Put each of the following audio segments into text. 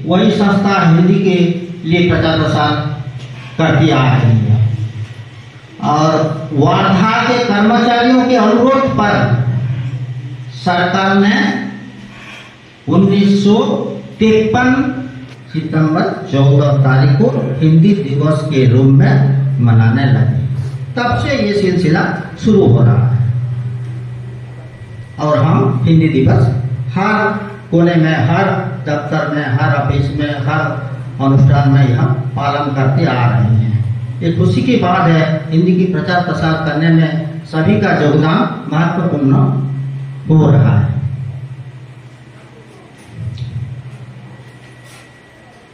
वही संस्था हिंदी के लिए प्रचार प्रसार करती आ रही है और वार्धा के कर्मचारियों के अनुरोध पर सरकार ने 1953 सितंबर 14 तारीख को हिंदी दिवस के रूप में मनाने लगे। तब से ये सिलसिला शुरू हो रहा है और हम हिंदी दिवस हर कोने में, हर दफ्तर में, हर ऑफिस में, हर अनुष्ठान में यह पालन करते आ रहे हैं। ये खुशी की बात है, हिंदी की प्रचार प्रसार करने में सभी का योगदान महत्वपूर्ण हो रहा है।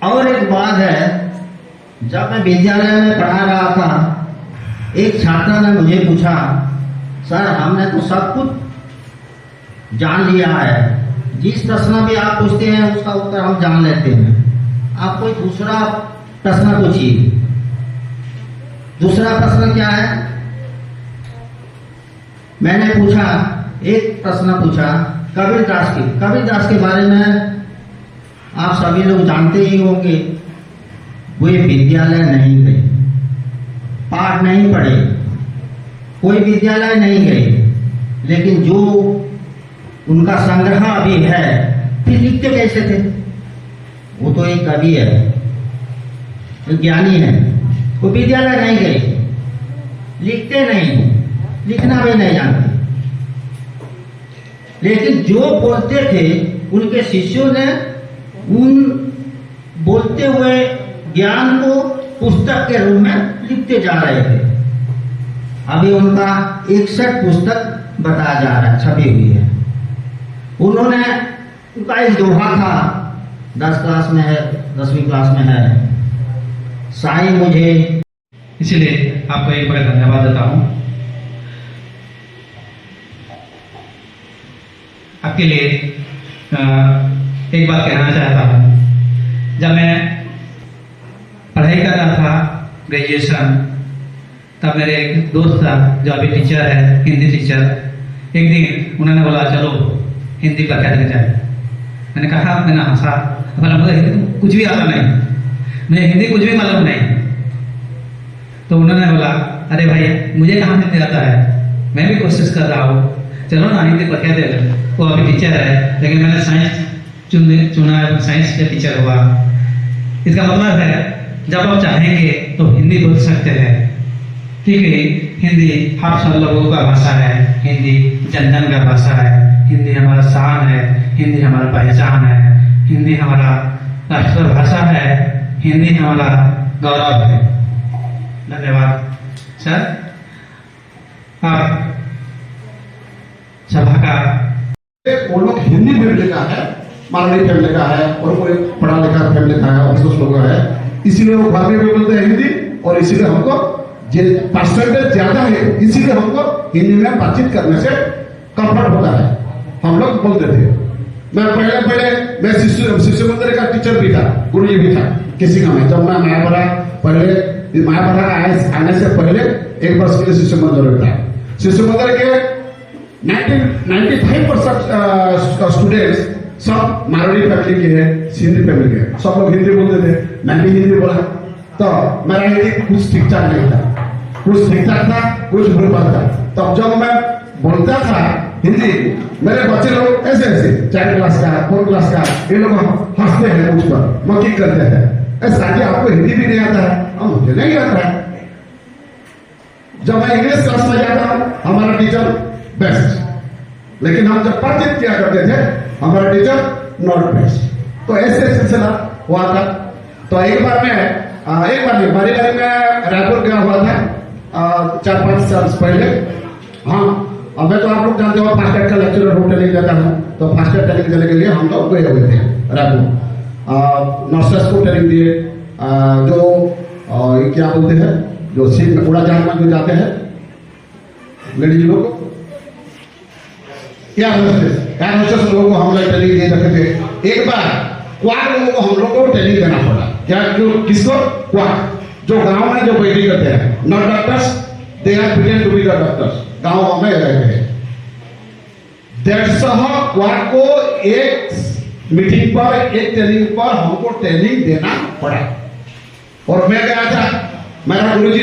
और एक बात है, जब मैं विद्यालय में पढ़ा रहा था, एक छात्र ने मुझे पूछा, सर हमने तो सब कुछ जान लिया है, जिस प्रश्न भी आप पूछते हैं उसका उत्तर हम जान लेते हैं, आप कोई दूसरा प्रश्न पूछिए। दूसरा प्रश्न क्या है? मैंने पूछा, एक प्रश्न पूछा कबीरदास के बारे में आप सभी लोग जानते ही होंगे। वे विद्यालय नहीं गए, पाठ नहीं पढ़े, कोई विद्यालय नहीं गए, लेकिन जो उनका संग्रह अभी है, फिर लिखते कैसे थे? वो तो एक कवि है, एक ज्ञानी है, वो विद्यालय नहीं गए, लिखते नहीं, लिखना भी नहीं जानते, लेकिन जो बोलते थे उनके शिष्यों ने उन बोलते हुए ज्ञान को पुस्तक के रूप में लिखते जा रहे थे। अभी उनका 61 पुस्तक बताया जा रहा है, छपी हुई है। उन्होंने, उनका एक दोहा था, 10 क्लास में है, 10वीं क्लास में है, साईं मुझे, इसलिए आपको एक बड़ा धन्यवाद देता हूँ। आपके लिए एक बात कहना चाहता हूँ। जब मैं पढ़ाई कर रहा था ग्रेजुएशन, तब मेरे एक दोस्त था जो अभी टीचर है, हिंदी टीचर। एक दिन उन्होंने बोला चलो हिंदी का क्या जाए। मैंने कहा, मैंने हंसा, बोला मुझे हिंदी कुछ भी आता नहीं, मुझे हिंदी कुछ भी मालूम नहीं। तो उन्होंने बोला, अरे भाई मुझे कहाँ हिंदी आता है, मैं भी कोशिश कर रहा हूँ, चलो ना हिंदी पर क्या दे। वो अभी टीचर है, लेकिन मैंने साइंस चुना, साइंस का टीचर हुआ। इसका मतलब है जब आप चाहेंगे तो हिंदी बोल सकते हैं, क्योंकि हिंदी आप सब लोगों का भाषा है, हिंदी जन जन का भाषा है, हिंदी हमारा शान है, हिंदी हमारा पहचान है, हिंदी हमारा राष्ट्र भाषा है, हिंदी हमारा गौरव है। धन्यवाद सर। आप सभा का वो लोग हिंदी फैमिली का है, मारवाड़ी फैमिली का है, और कोई पढ़ा लिखा फैमिली का है, ऑफिसर्स लोग का है, इसीलिए वो घर में भी बोलते हैं हिंदी, और इसीलिए हमको परसेंटेज ज्यादा है, इसीलिए हमको हिंदी में बातचीत करने से कंफर्ट होता है। हम लोग बोलते थे। मैं मैं शिशु मंदिर का टीचर भी था, गुरुजी भी था किसी का। मैं जब मैं मायापुरा आने से पहले एक वर्ष के लिए शिशु मंदिर में था। शिशु मंदिर के 95% स्टूडेंट्स सब मारवाड़ी फैमिली के हैं, सिंधी फैमिली के हैं। सब लोग हिंदी बोलते थे, मैं भी हिंदी बोला, तो मेरा हिंदी कुछ ठीक ठाक नहीं था, कुछ ठीक ठाक था, कुछ भूल था। तब जब मैं बोलता था हिंदी, मेरे बच्चे लोग ऐसे 4 क्लास का 4 क्लास का, ये लोग हंसते हैं मुझ पर, मक्की करते हैं, ऐसा कि आपको हिंदी भी नहीं आता है। मुझे नहीं आता है। जब मैं इंग्लिश क्लास में जाता हूं, हमारा टीचर बेस्ट, लेकिन हम जब बातचीत किया करते थे, हमारा टीचर नॉट बेस्ट। तो ऐसे सिलसिला हुआ था। तो एक बार नहीं, बारी में रायपुर गया हुआ था 4-5 साल पहले। हाँ, अब मैं तो आप लोग जानते हो फास्ट का लेक्चरर हूँ, ट्रेनिंग देता हूँ। तो फास्ट ट्रेनिंग देने के लिए हम लोग गए हुए थे रायपुर। नर्सेस को ट्रेनिंग दिए, जो क्या बोलते हैं, जो सीट में उड़ाजहाज में जो जाते हैं लेडीज लोग, एयर होस्टेस लोगों को हम लोग ट्रेनिंग दे रखे थे। एक बार क्वाक लोगों को हम लोग को ट्रेनिंग देना पड़ा। क्या? जो किसको? क्वाक, जो गांव में जो बैठी करते हैं, not doctors, they are pretend to be the doctors, गांव में रहते हैं। 150 क्वाक को एक मीटिंग पर, एक ट्रेनिंग पर हमको ट्रेनिंग देना पड़ा। और मैं गया था, मेरा गुरुजी